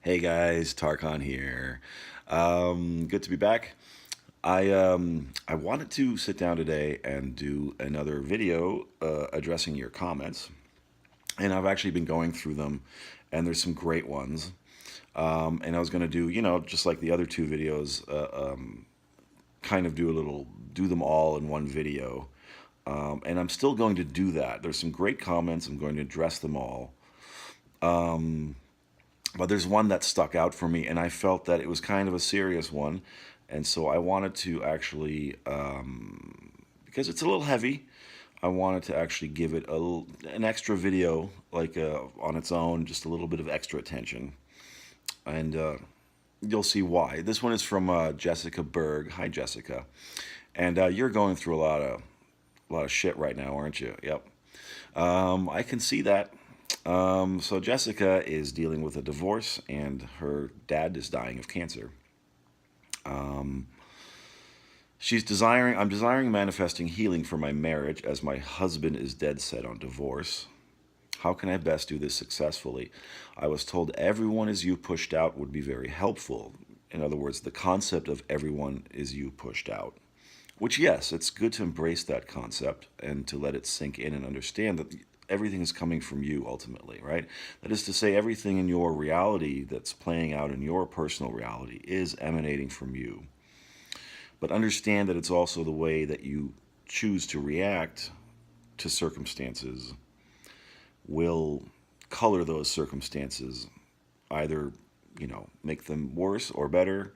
Hey guys, Tarkhan here. Good to be back. I wanted to sit down today and do another video addressing your comments, and I've actually been going through them, and there's some great ones. And I was going to do, just like the other two videos, kind of do them all in one video. And I'm still going to do that. There's some great comments. I'm going to address them all. But there's one that stuck out for me, and I felt that it was kind of a serious one. And so I wanted to actually, because it's a little heavy, I wanted to actually give it an extra video, like on its own, just a little bit of extra attention. And you'll see why. This one is from 𝗙ecie𝗂𝗿 𝗖ście Hi, Jessica. And you're going through a lot of shit right now, aren't you? Yep. I can see that. So Jessica is dealing with a divorce, and her dad is dying of cancer. I'm desiring manifesting healing for my marriage, as my husband is dead set on divorce. How can I best do this successfully? I was told everyone is you pushed out would be very helpful. In other words, the concept of everyone is you pushed out. Which, yes, it's good to embrace that concept and to let it sink in and understand that everything is coming from you ultimately, right? That is to say, everything in your reality that's playing out in your personal reality is emanating from you. But understand that it's also the way that you choose to react to circumstances will color those circumstances, either, make them worse or better,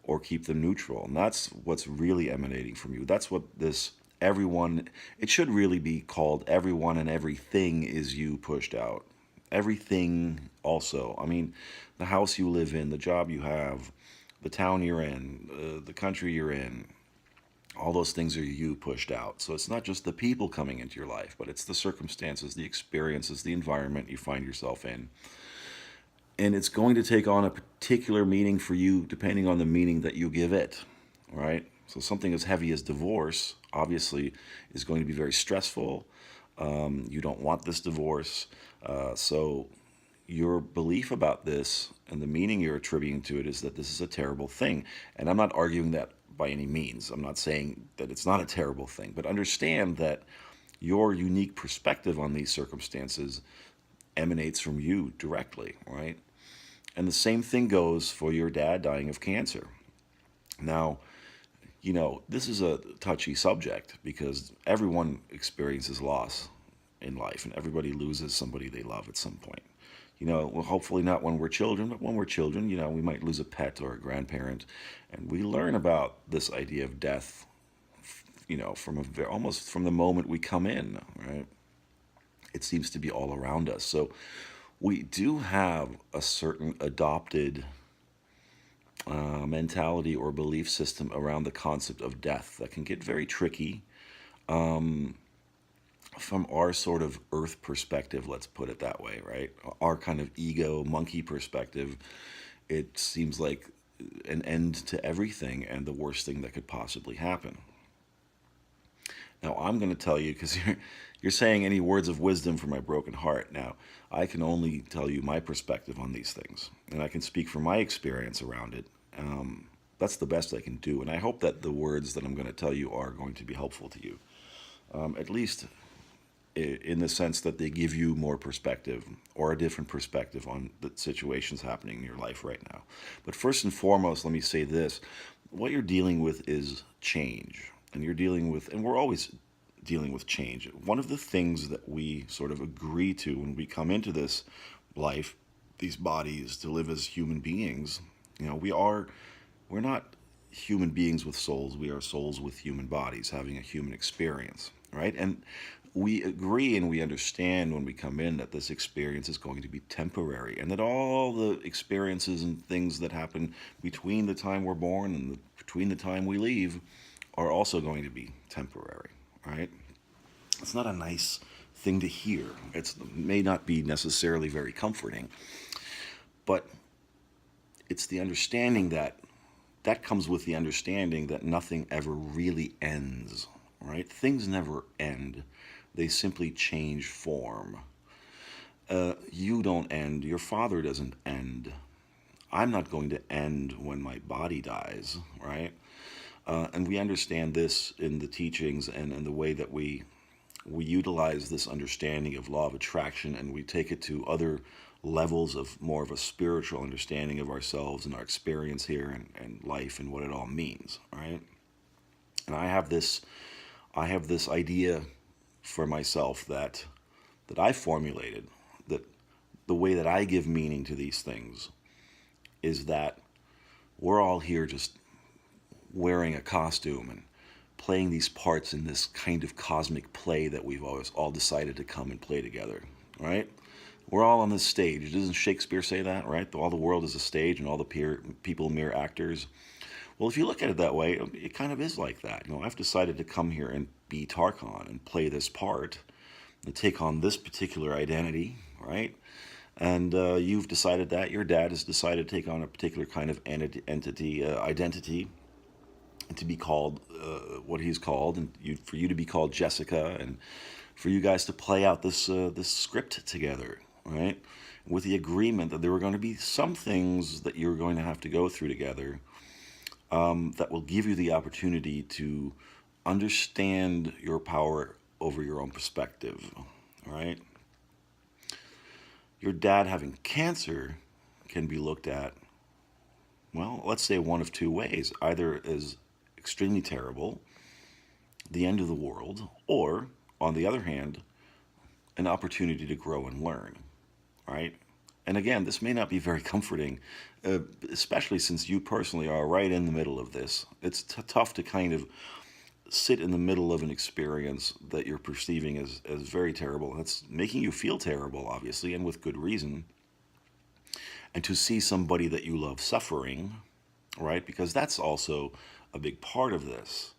or keep them neutral. And that's what's really emanating from you. That's what this everyone, it should really be called everyone and everything is you pushed out. Everything also. I mean, the house you live in, the job you have, the town you're in, the country you're in, all those things are you pushed out. So it's not just the people coming into your life, but it's the circumstances, the experiences, the environment you find yourself in. And it's going to take on a particular meaning for you depending on the meaning that you give it, right? So something as heavy as divorce, obviously, is going to be very stressful. You don't want this divorce. So your belief about this and the meaning you're attributing to it is that this is a terrible thing. And I'm not arguing that by any means. I'm not saying that it's not a terrible thing. But understand that your unique perspective on these circumstances emanates from you directly, right? And the same thing goes for your dad dying of cancer. Now, this is a touchy subject because everyone experiences loss in life, and everybody loses somebody they love at some point. Well, hopefully not when we're children, but when we're children, we might lose a pet or a grandparent, and we learn about this idea of death, almost from the moment we come in, right? It seems to be all around us. So we do have a certain adopted mentality or belief system around the concept of death that can get very tricky from our sort of earth perspective, let's put it that way, right? Our kind of ego monkey perspective, it seems like an end to everything and the worst thing that could possibly happen. Now, I'm going to tell you, because you're saying any words of wisdom for my broken heart. Now, I can only tell you my perspective on these things, and I can speak from my experience around it. That's the best I can do, and I hope that the words that I'm going to tell you are going to be helpful to you, at least in the sense that they give you more perspective or a different perspective on the situations happening in your life right now. But first and foremost, let me say this. What you're dealing with is change, and we're always dealing with change. One of the things that we sort of agree to when we come into this life, these bodies, to live as human beings, we're not human beings with souls. We are souls with human bodies having a human experience, right? And we agree and we understand when we come in that this experience is going to be temporary, and that all the experiences and things that happen between the time we're born and between the time we leave are also going to be temporary, right? It's not a nice thing to hear. It may not be necessarily very comforting, but it's the understanding that comes with the understanding that nothing ever really ends, right? Things never end. They simply change form. You don't end. Your father doesn't end. I'm not going to end when my body dies, right? And we understand this in the teachings and in the way that we utilize this understanding of law of attraction, and we take it to other levels of more of a spiritual understanding of ourselves and our experience here and life and what it all means, right? And I have this idea for myself that I formulated, that the way that I give meaning to these things is that we're all here just wearing a costume and playing these parts in this kind of cosmic play that we've always all decided to come and play together, right? We're all on this stage. Doesn't Shakespeare say that, right? All the world is a stage and all the people mere actors. Well, if you look at it that way, it kind of is like that. I've decided to come here and be Tarkhan and play this part and take on this particular identity, right? And you've decided that. Your dad has decided to take on a particular kind of identity, and to be called what he's called, and for you to be called Jessica, and for you guys to play out this script together, right? With the agreement that there were going to be some things that you're going to have to go through together that will give you the opportunity to understand your power over your own perspective, right? Your dad having cancer can be looked at, well, let's say one of two ways. Either as extremely terrible, the end of the world, or, on the other hand, an opportunity to grow and learn, right? And again, this may not be very comforting, especially since you personally are right in the middle of this. It's tough to kind of sit in the middle of an experience that you're perceiving as very terrible. That's making you feel terrible, obviously, and with good reason. And to see somebody that you love suffering, right? Because that's also a big part of this.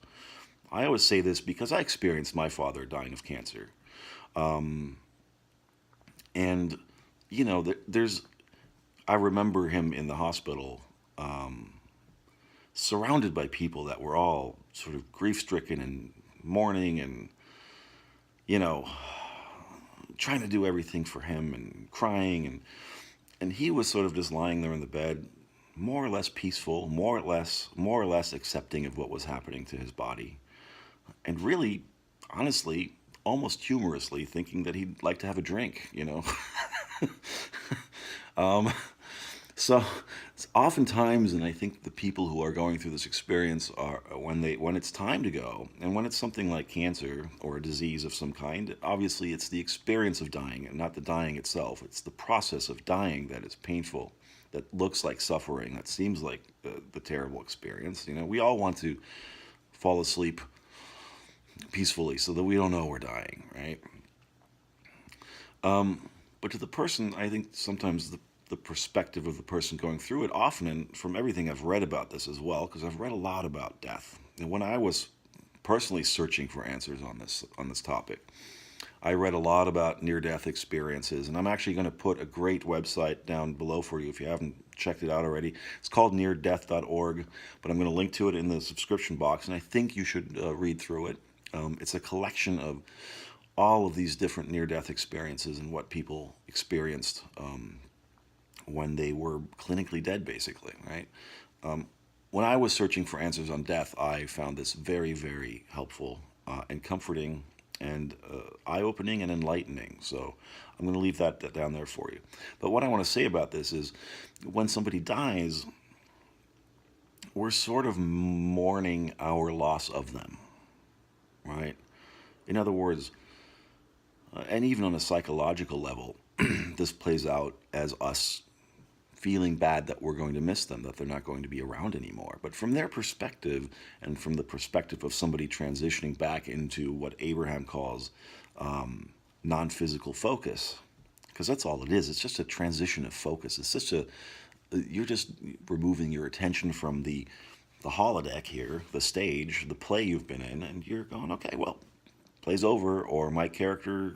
I always say this because I experienced my father dying of cancer. And, I remember him in the hospital, surrounded by people that were all sort of grief-stricken and mourning and, trying to do everything for him and crying. And he was sort of just lying there in the bed, more or less peaceful, more or less accepting of what was happening to his body. And really, honestly, almost humorously thinking that he'd like to have a drink, So it's oftentimes, and I think the people who are going through this experience are, when it's time to go, and when it's something like cancer or a disease of some kind, obviously it's the experience of dying and not the dying itself. It's the process of dying that is painful, that looks like suffering, that seems like the terrible experience. We all want to fall asleep peacefully so that we don't know we're dying, right? But to the person, I think sometimes the perspective of the person going through it, often, and from everything I've read about this as well, because I've read a lot about death. And when I was personally searching for answers on this topic, I read a lot about near-death experiences, and I'm actually going to put a great website down below for you if you haven't checked it out already. It's called neardeath.org, but I'm going to link to it in the subscription box, and I think you should read through it. It's a collection of all of these different near-death experiences and what people experienced when they were clinically dead, basically, right? When I was searching for answers on death, I found this very, very helpful and comforting and eye-opening and enlightening. So I'm going to leave that down there for you. But what I want to say about this is when somebody dies, we're sort of mourning our loss of them, right? In other words, and even on a psychological level, this plays out as us feeling bad that we're going to miss them, that they're not going to be around anymore. But from their perspective, and from the perspective of somebody transitioning back into what Abraham calls non-physical focus, because that's all it is. It's just a transition of focus. It's just you're just removing your attention from the holodeck here, the stage, the play you've been in, and you're going, okay, well, play's over, or my character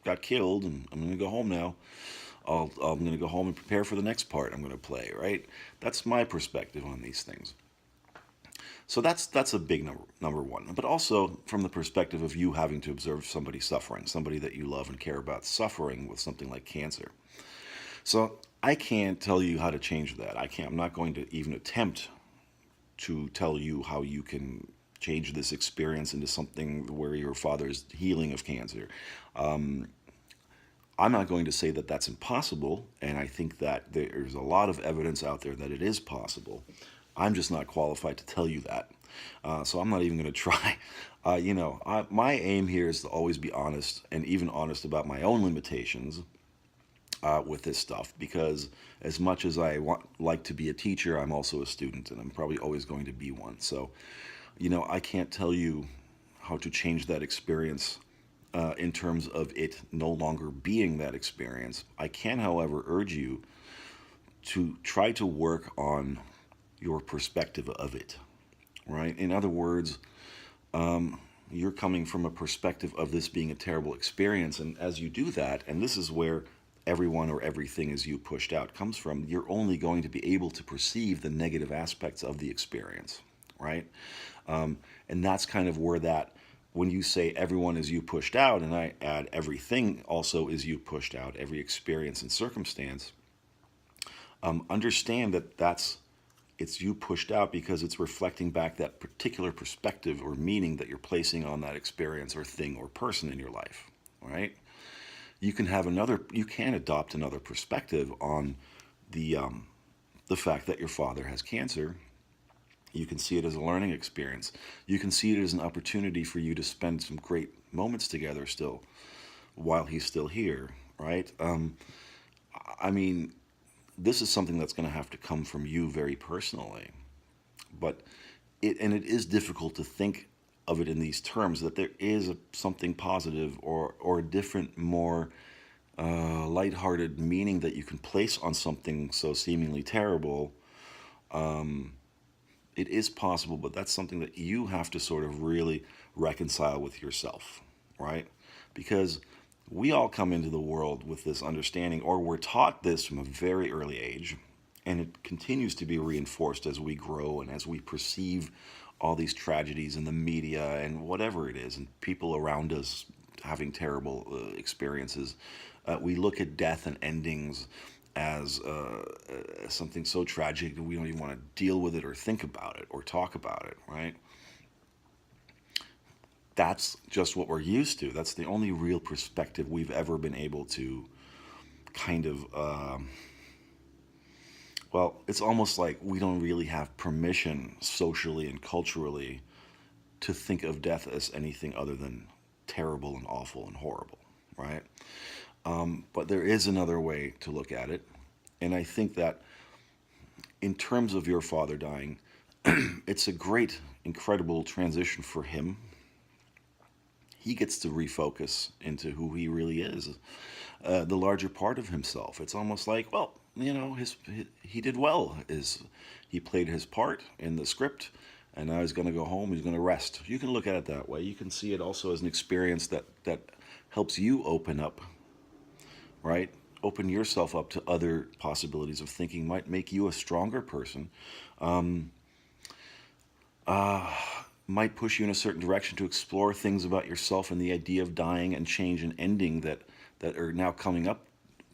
got killed, and I'm going to go home now. I'm going to go home and prepare for the next part I'm going to play, right? That's my perspective on these things. So that's a big number one. But also from the perspective of you having to observe somebody suffering, somebody that you love and care about suffering with something like cancer. So I can't tell you how to change that. I'm not going to even attempt to tell you how you can change this experience into something where your father's healing of cancer. I'm not going to say that that's impossible, and I think that there's a lot of evidence out there that it is possible. I'm just not qualified to tell you that. So I'm not even going to try. My aim here is to always be honest, and even honest about my own limitations with this stuff, because as much as like to be a teacher, I'm also a student, and I'm probably always going to be one. So, I can't tell you how to change that experience in terms of it no longer being that experience. I can, however, urge you to try to work on your perspective of it, right? In other words, you're coming from a perspective of this being a terrible experience, and as you do that, and this is where everyone or everything is you pushed out comes from, you're only going to be able to perceive the negative aspects of the experience, right? And that's kind of where that, when you say everyone is you pushed out, and I add everything also is you pushed out, every experience and circumstance, understand that it's you pushed out because it's reflecting back that particular perspective or meaning that you're placing on that experience or thing or person in your life, right? You can adopt another perspective on the fact that your father has cancer. You can see it as a learning experience. You can see it as an opportunity for you to spend some great moments together still while he's still here, right? This is something that's going to have to come from you very personally. But it is difficult to think of it in these terms, that there is something positive or a different, more lighthearted meaning that you can place on something so seemingly terrible. It is possible, but that's something that you have to sort of really reconcile with yourself, right? Because we all come into the world with this understanding, or we're taught this from a very early age, and it continues to be reinforced as we grow and as we perceive all these tragedies in the media and whatever it is, and people around us having terrible experiences. We look at death and endings as something so tragic that we don't even want to deal with it or think about it or talk about it, right? That's just what we're used to. That's the only real perspective we've ever been able to kind of, it's almost like we don't really have permission socially and culturally to think of death as anything other than terrible and awful and horrible, right? But there is another way to look at it. And I think that in terms of your father dying, it's a great, incredible transition for him. He gets to refocus into who he really is, the larger part of himself. It's almost like, he did well. He played his part in the script, and now he's going to go home. He's going to rest. You can look at it that way. You can see it also as an experience that helps you open up, right? Open yourself up to other possibilities of thinking, might make you a stronger person, might push you in a certain direction to explore things about yourself and the idea of dying and change and ending that are now coming up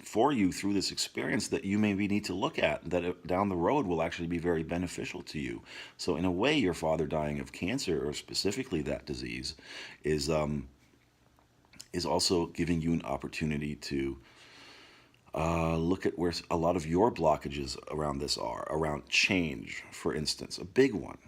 for you through this experience that you maybe need to look at, that down the road will actually be very beneficial to you. So in a way, your father dying of cancer, or specifically that disease, is also giving you an opportunity to look at where a lot of your blockages around this are, around change, for instance, a big one.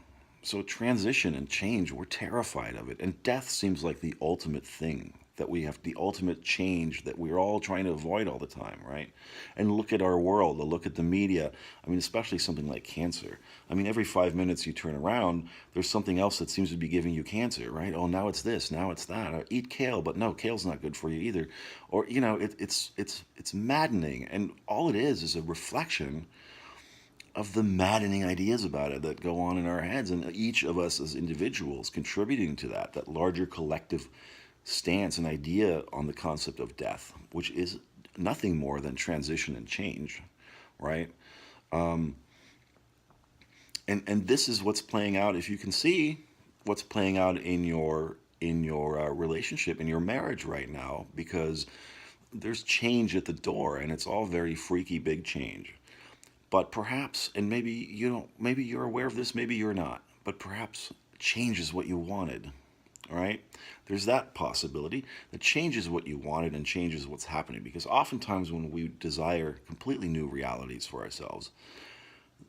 So transition and change, we're terrified of it. And death seems like the ultimate thing that we have, the ultimate change that we're all trying to avoid all the time, right? And look at our world, look at the media. Especially something like cancer. Every 5 minutes you turn around, there's something else that seems to be giving you cancer, right? Oh, now it's this, now it's that. Or eat kale, but no, kale's not good for you either. Or, it's maddening. And all it is a reflection of the maddening ideas about it that go on in our heads, and each of us as individuals contributing to that larger collective stance and idea on the concept of death, which is nothing more than transition and change, right? And this is what's playing out. If you can see what's playing out in your relationship, in your marriage right now, because there's change at the door, and it's all very freaky big change. But perhaps, and maybe you don't, maybe you're aware of this, maybe you're not, but perhaps change is what you wanted, right? There's that possibility that change is what you wanted and change is what's happening. Because oftentimes when we desire completely new realities for ourselves,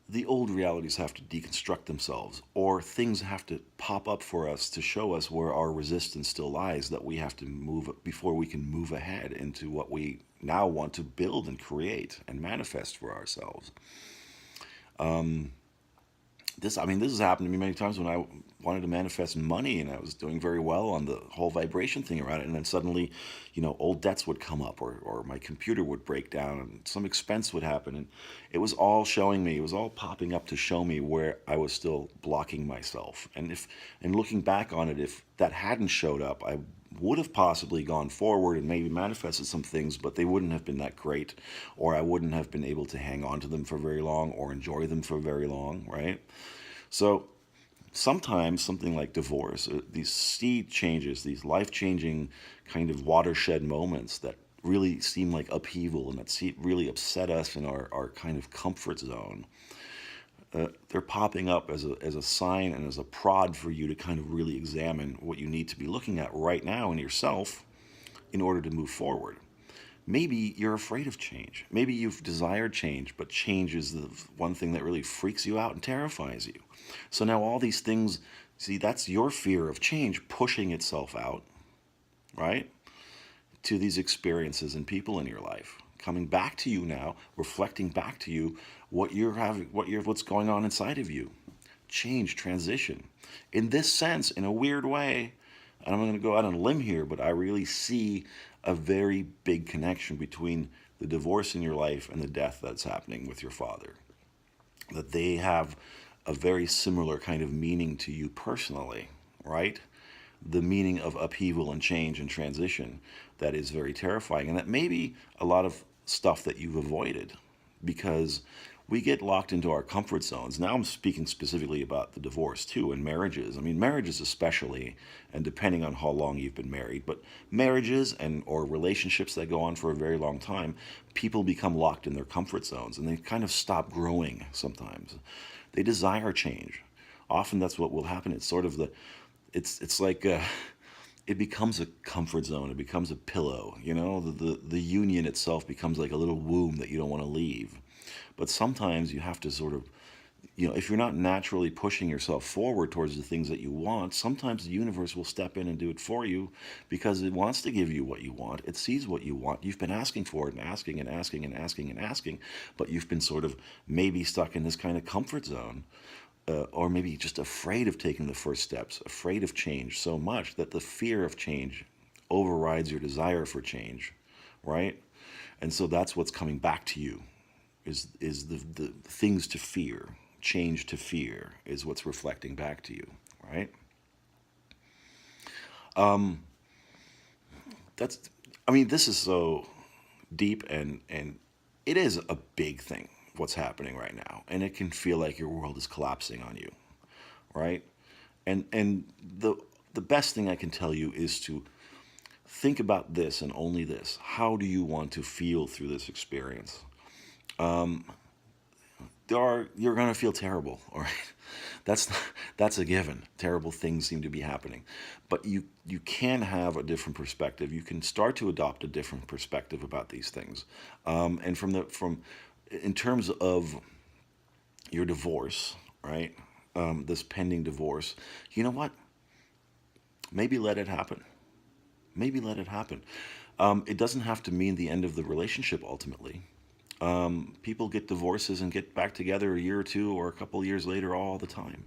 the old realities have to deconstruct themselves, or things have to pop up for us to show us where our resistance still lies, that we have to move before we can move ahead into what we now want to build and create and manifest for ourselves. This has happened to me many times when I wanted to manifest money, and I was doing very well on the whole vibration thing around it, and then suddenly, old debts would come up, or my computer would break down, and some expense would happen, and it was all showing me, it was all popping up to show me where I was still blocking myself. And looking back on it, if that hadn't showed up, I would have possibly gone forward and maybe manifested some things, but they wouldn't have been that great, or I wouldn't have been able to hang on to them for very long or enjoy them for very long, right? So sometimes something like divorce, these seed changes, these life-changing kind of watershed moments that really seem like upheaval and that really upset us in our kind of comfort zone, they're popping up as a sign and as a prod for you to kind of really examine what you need to be looking at right now in yourself in order to move forward. Maybe you're afraid of change. Maybe you've desired change, but change is the one thing that really freaks you out and terrifies you. So now all these things, see, that's your fear of change pushing itself out, right, to these experiences and people in your life, coming back to you now, reflecting back to you what's going on inside of you. Change, transition. In this sense, in a weird way, and I'm going to go out on a limb here, but I really see a very big connection between the divorce in your life and the death that's happening with your father. That they have a very similar kind of meaning to you personally, right? The meaning of upheaval and change and transition that is very terrifying, and that may be a lot of stuff that you've avoided because we get locked into our comfort zones. Now I'm speaking specifically about the divorce too, and marriages. I mean, marriages especially, and depending on how long you've been married, but marriages or relationships that go on for a very long time, people become locked in their comfort zones and they kind of stop growing sometimes. They desire change. Often that's what will happen. It's sort of it's like it becomes a comfort zone. It becomes a pillow. The union itself becomes like a little womb that you don't want to leave. But sometimes you have to sort of, if you're not naturally pushing yourself forward towards the things that you want, sometimes the universe will step in and do it for you because it wants to give you what you want. It sees what you want. You've been asking for it and asking and asking and asking and asking, but you've been sort of maybe stuck in this kind of comfort zone. Or maybe just afraid of taking the first steps, afraid of change so much that the fear of change overrides your desire for change, right? And so that's what's coming back to you, is the things to fear, change to fear is what's reflecting back to you, right? This is so deep and it is a big thing, what's happening right now, and it can feel like your world is collapsing on you, right? And the best thing I can tell you is to think about this and only this. How do you want to feel through this experience? You're going to feel terrible, all right? That's a given. Terrible things seem to be happening. But you can have a different perspective. You can start to adopt a different perspective about these things. And in terms of your divorce, right? This pending divorce, you know what? Maybe let it happen. Maybe let it happen. It doesn't have to mean the end of the relationship ultimately. People get divorces and get back together a year or two or a couple of years later all the time.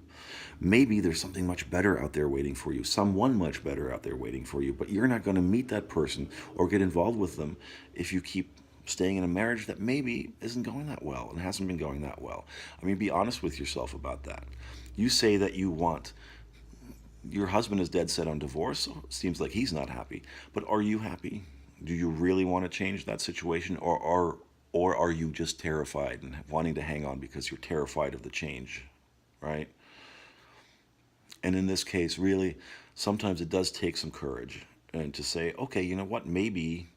Maybe there's something much better out there waiting for you, someone much better out there waiting for you, but you're not going to meet that person or get involved with them if you keep staying in a marriage that maybe isn't going that well and hasn't been going that well. Be honest with yourself about that. You say that your husband is dead set on divorce, so it seems like he's not happy. But are you happy? Do you really want to change that situation, or are you just terrified and wanting to hang on because you're terrified of the change, right? And in this case, really, sometimes it does take some courage and to say, okay, you know what, maybe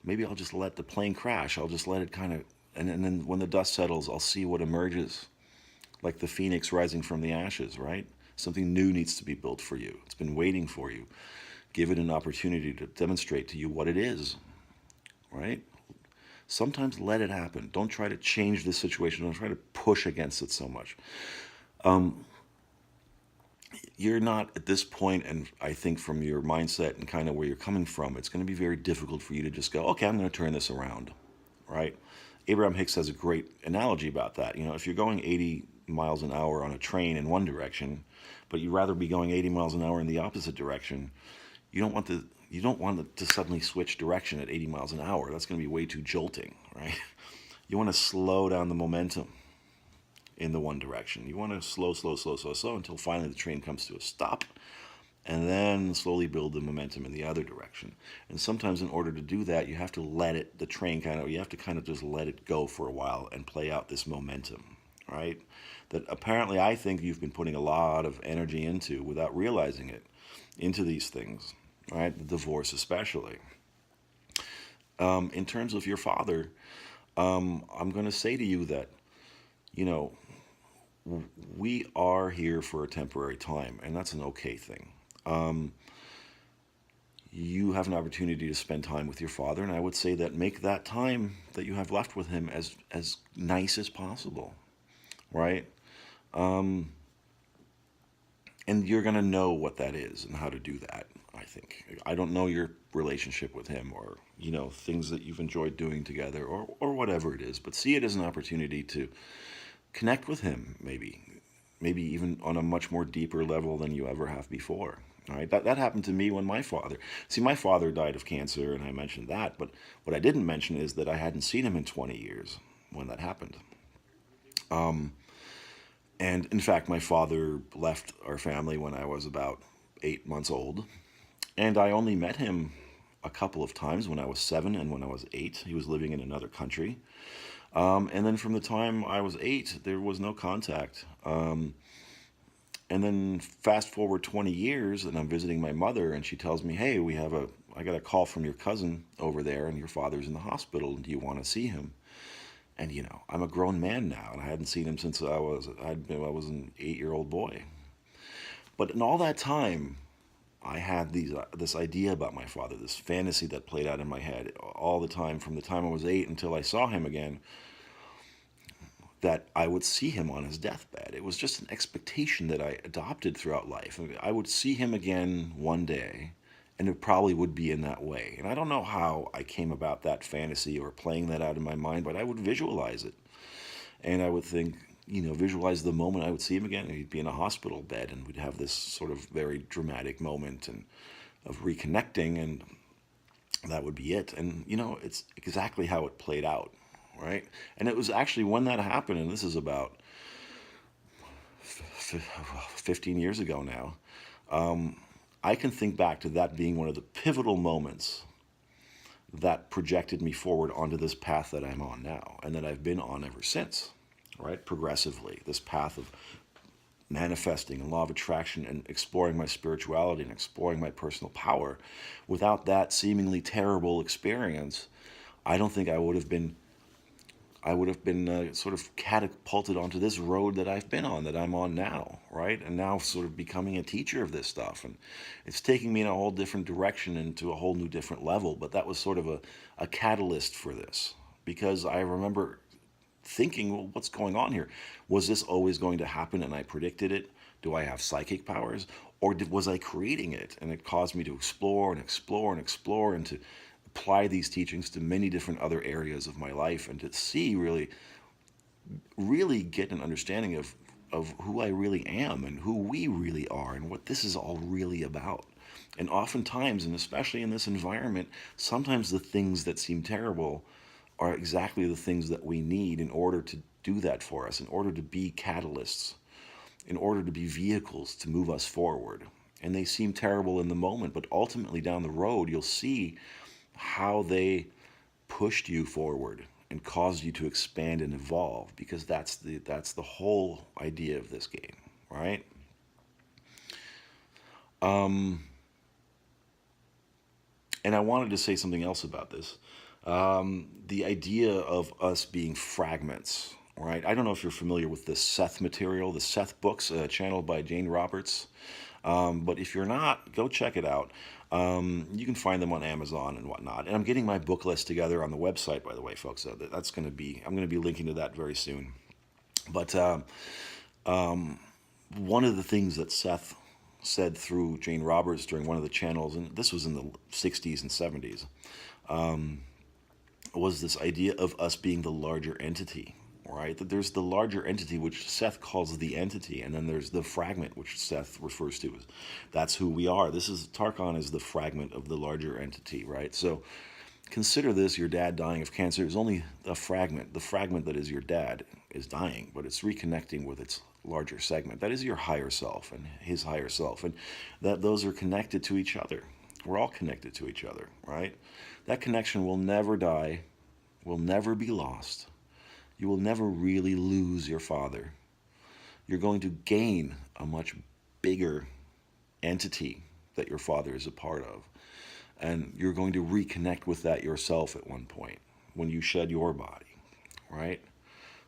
maybe I'll just let the plane crash. I'll just let it kind of, and then when the dust settles, I'll see what emerges, like the phoenix rising from the ashes, right? Something new needs to be built for you. It's been waiting for you. Give it an opportunity to demonstrate to you what it is, right? Sometimes let it happen. Don't try to change the situation. Don't try to push against it so much. You're not at this point, and I think from your mindset and kind of where you're coming from, it's going to be very difficult for you to just go, okay, I'm going to turn this around, right? Abraham Hicks has a great analogy about that. You know, if you're going 80 miles an hour on a train in one direction, but you'd rather be going 80 miles an hour in the opposite direction, you don't want it to suddenly switch direction at 80 miles an hour. That's going to be way too jolting, right? You want to slow down the momentum in the one direction. You want to slow until finally the train comes to a stop, and then slowly build the momentum in the other direction. And sometimes in order to do that, you have to let the train you have to kind of just let it go for a while and play out this momentum, right? That apparently I think you've been putting a lot of energy into without realizing it, into these things, right? The divorce especially. In terms of your father, I'm going to say to you that, you know, we are here for a temporary time, and that's an okay thing. You have an opportunity to spend time with your father, and I would say that make that time that you have left with him as nice as possible, right? And you're going to know what that is and how to do that, I think. I don't know your relationship with him, or, you know, things that you've enjoyed doing together, or whatever it is, but see it as an opportunity to connect with him, maybe even on a much more deeper level than you ever have before. All right, that happened to me when my father died of cancer, and I mentioned that, but what I didn't mention is that I hadn't seen him in 20 years when that happened. And in fact, my father left our family when I was about 8 months old, and I only met him a couple of times when I was 7 and when I was 8. He was living in another country. And then from the time I was 8, there was no contact. And then fast forward 20 years, and I'm visiting my mother, and she tells me, hey, I got a call from your cousin over there, and your father's in the hospital, and do you want to see him? And, you know, I'm a grown man now, and I hadn't seen him since I was an 8-year-old boy. But in all that time, I had this idea about my father, this fantasy that played out in my head all the time, from the time I was 8 until I saw him again, that I would see him on his deathbed. It was just an expectation that I adopted throughout life. I would see him again one day, and it probably would be in that way. And I don't know how I came about that fantasy or playing that out in my mind, but I would visualize it. And I would think, you know, visualize the moment I would see him again, and he'd be in a hospital bed, and we'd have this sort of very dramatic moment of reconnecting, and that would be it. And, you know, it's exactly how it played out, right? And it was actually when that happened, and this is about 15 years ago now, I can think back to that being one of the pivotal moments that projected me forward onto this path that I'm on now, and that I've been on ever since, right? Progressively, this path of manifesting and law of attraction and exploring my spirituality and exploring my personal power. Without that seemingly terrible experience, I don't think I would have been sort of catapulted onto this road that I've been on, that I'm on now, right? And now sort of becoming a teacher of this stuff. And it's taking me in a whole different direction and to a whole new different level. But that was sort of a catalyst for this, because I remember thinking, well, what's going on here? Was this always going to happen and I predicted it? Do I have psychic powers? Or was I creating it? And it caused me to explore and explore and explore, and to apply these teachings to many different other areas of my life, and to see really get an understanding of who I really am and who we really are and what this is all really about. And oftentimes, and especially in this environment, sometimes the things that seem terrible are exactly the things that we need in order to do that for us, in order to be catalysts, in order to be vehicles to move us forward. And they seem terrible in the moment, but ultimately down the road, you'll see how they pushed you forward and caused you to expand and evolve, because that's the whole idea of this game, right? And I wanted to say something else about this. The idea of us being fragments, right? I don't know if you're familiar with the 𝗪 material, the 𝗪 books, channeled by Jane Roberts. But if you're not, go check it out. You can find them on Amazon and whatnot. And I'm getting my book list together on the website, by the way, folks. So that's going to be, I'm going to be linking to that very soon. But one of the things that Seth said through Jane Roberts during one of the channels, and this was in the 60s and 70s, was this idea of us being the larger entity, right? That there's the larger entity, which Seth calls the entity, and then there's the fragment, which Seth refers to as that's who we are. This is, Tarkon is the fragment of the larger entity, right? So consider this: your dad dying of cancer is only a fragment. The fragment that is your dad is dying, but it's reconnecting with its larger segment. That is your higher self and his higher self, and that those are connected to each other. We're all connected to each other, right? That connection will never die, will never be lost. You will never really lose your father. You're going to gain a much bigger entity that your father is a part of. And you're going to reconnect with that yourself at one point when you shed your body, right?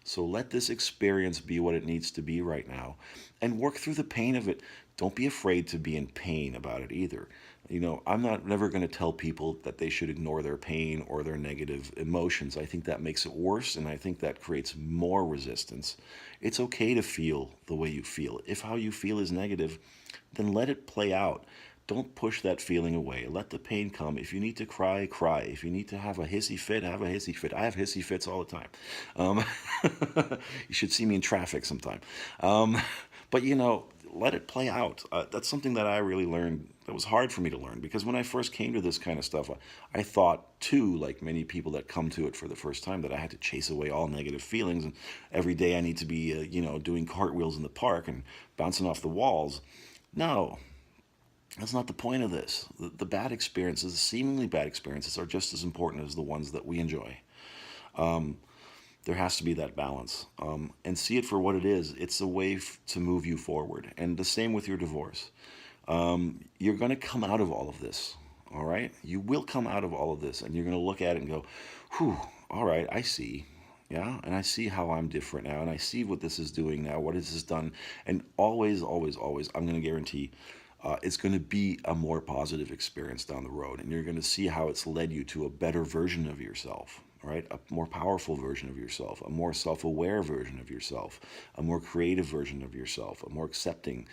So let this experience be what it needs to be right now, and work through the pain of it. Don't be afraid to be in pain about it either. You know, I'm never going to tell people that they should ignore their pain or their negative emotions. I think that makes it worse, and I think that creates more resistance. It's okay to feel the way you feel. If how you feel is negative, then let it play out. Don't push that feeling away. Let the pain come. If you need to cry, cry. If you need to have a hissy fit, have a hissy fit. I have hissy fits all the time. You should see me in traffic sometime. But, you know, let it play out. That's something that I really learned that was hard for me to learn, because when I first came to this kind of stuff, I thought, too, like many people that come to it for the first time, that I had to chase away all negative feelings, and every day I need to be, you know, doing cartwheels in the park and bouncing off the walls. No. That's not the point of this. The bad experiences, the seemingly bad experiences, are just as important as the ones that we enjoy. There has to be that balance. And see it for what it is. It's a way to move you forward. And the same with your divorce. You're going to come out of all of this, all right? You will come out of all of this, and you're going to look at it and go, whew, all right, I see. Yeah, and I see how I'm different now, and I see what this is doing now, what this has done. And always, always, always, I'm going to guarantee it's going to be a more positive experience down the road, and you're going to see how it's led you to a better version of yourself, right? A more powerful version of yourself, a more self-aware version of yourself, a more creative version of yourself, a more accepting,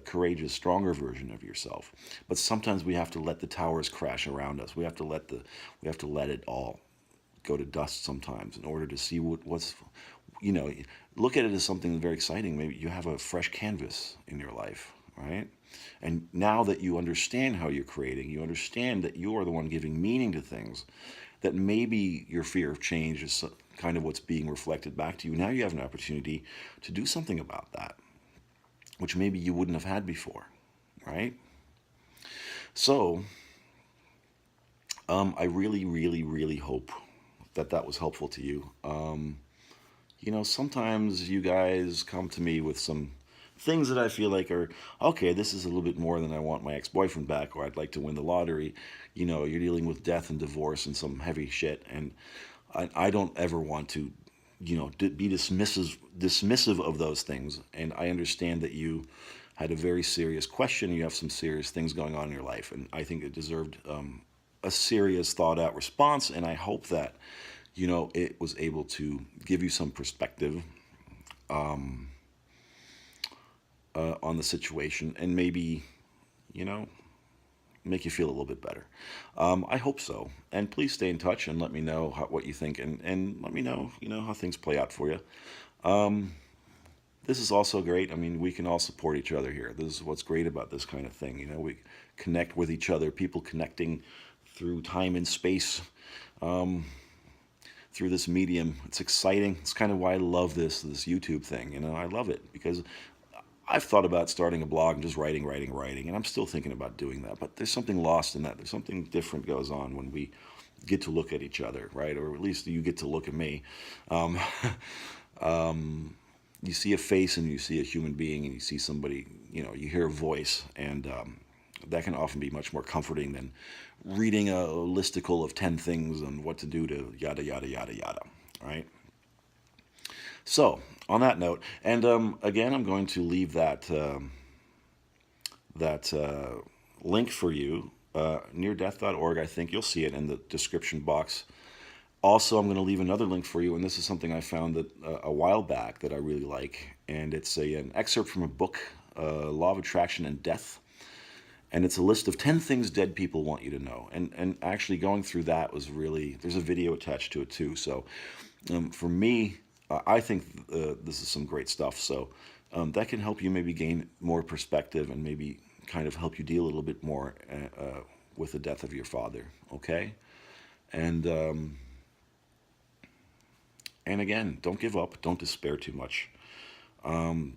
courageous, stronger version of yourself. But sometimes we have to let the towers crash around us. We have to let it all go to dust sometimes in order to see what's, you know, look at it as something very exciting. Maybe you have a fresh canvas in your life, right? And now that you understand how you're creating, you understand that you are the one giving meaning to things, that maybe your fear of change is kind of what's being reflected back to you. Now you have an opportunity to do something about that, which maybe you wouldn't have had before, right? So, I really, really, really hope that that was helpful to you. You know, sometimes you guys come to me with some things that I feel like are, okay, this is a little bit more than I want my ex-boyfriend back, or I'd like to win the lottery. You know, you're dealing with death and divorce and some heavy shit, and I don't ever want to, you know, be dismissive of those things. And I understand that you had a very serious question. You have some serious things going on in your life, and I think it deserved a serious, thought-out response. And I hope that, you know, it was able to give you some perspective on the situation, and maybe, you know, make you feel a little bit better. I hope so. And please stay in touch and let me know what you think, and let me know, you know, how things play out for you. This is also great. I mean, we can all support each other here. This is what's great about this kind of thing. You know, we connect with each other, people connecting through time and space, through this medium. It's exciting. It's kind of why I love this YouTube thing. You know, I love it because I've thought about starting a blog and just writing, and I'm still thinking about doing that. But there's something lost in that. There's something different goes on when we get to look at each other, right? Or at least you get to look at me. You see a face and you see a human being, and you see somebody, you know, you hear a voice, and that can often be much more comforting than reading a listicle of 10 things on what to do to yada, yada, yada, yada, right? So, on that note, and again, I'm going to leave that link for you, neardeath.org. I think you'll see it in the description box. Also, I'm going to leave another link for you, and this is something I found that a while back that I really like, and it's an excerpt from a book, Law of Attraction and Death, and it's a list of 10 things dead people want you to know. And actually going through that was really, there's a video attached to it too. So for me, I think this is some great stuff. So that can help you maybe gain more perspective and maybe kind of help you deal a little bit more with the death of your father, okay? And again, don't give up. Don't despair too much.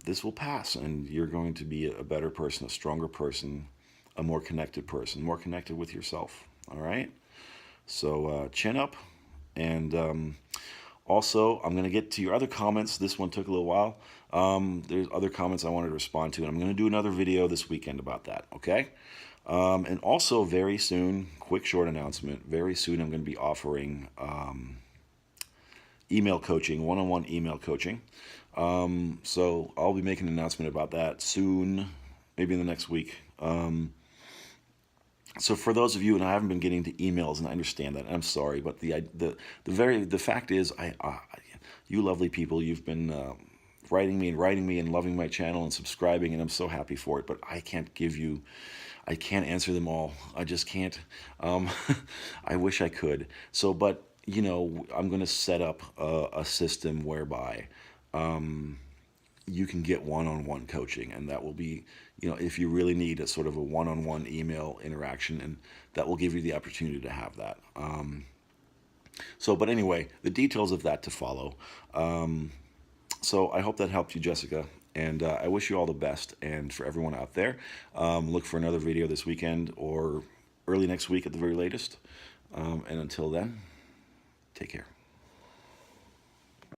This will pass, and you're going to be a better person, a stronger person, a more connected person, more connected with yourself, all right? So chin up, and also, I'm going to get to your other comments. This one took a little while. There's other comments I wanted to respond to, and I'm going to do another video this weekend about that, okay? And also, very soon, quick short announcement, very soon I'm going to be offering email coaching, one-on-one email coaching. So I'll be making an announcement about that soon, maybe in the next week. So for those of you, and I haven't been getting to emails, and I understand that, and I'm sorry, but the fact is, you lovely people, you've been writing me and loving my channel and subscribing, and I'm so happy for it. But I can't answer them all. I just can't. I wish I could. So, but you know, I'm going to set up a system whereby you can get one-on-one coaching, and that will be, you know, if you really need a sort of a one-on-one email interaction, and that will give you the opportunity to have that. But anyway, the details of that to follow. So I hope that helped you, Jessica, and I wish you all the best. And for everyone out there, look for another video this weekend or early next week at the very latest. And until then, take care.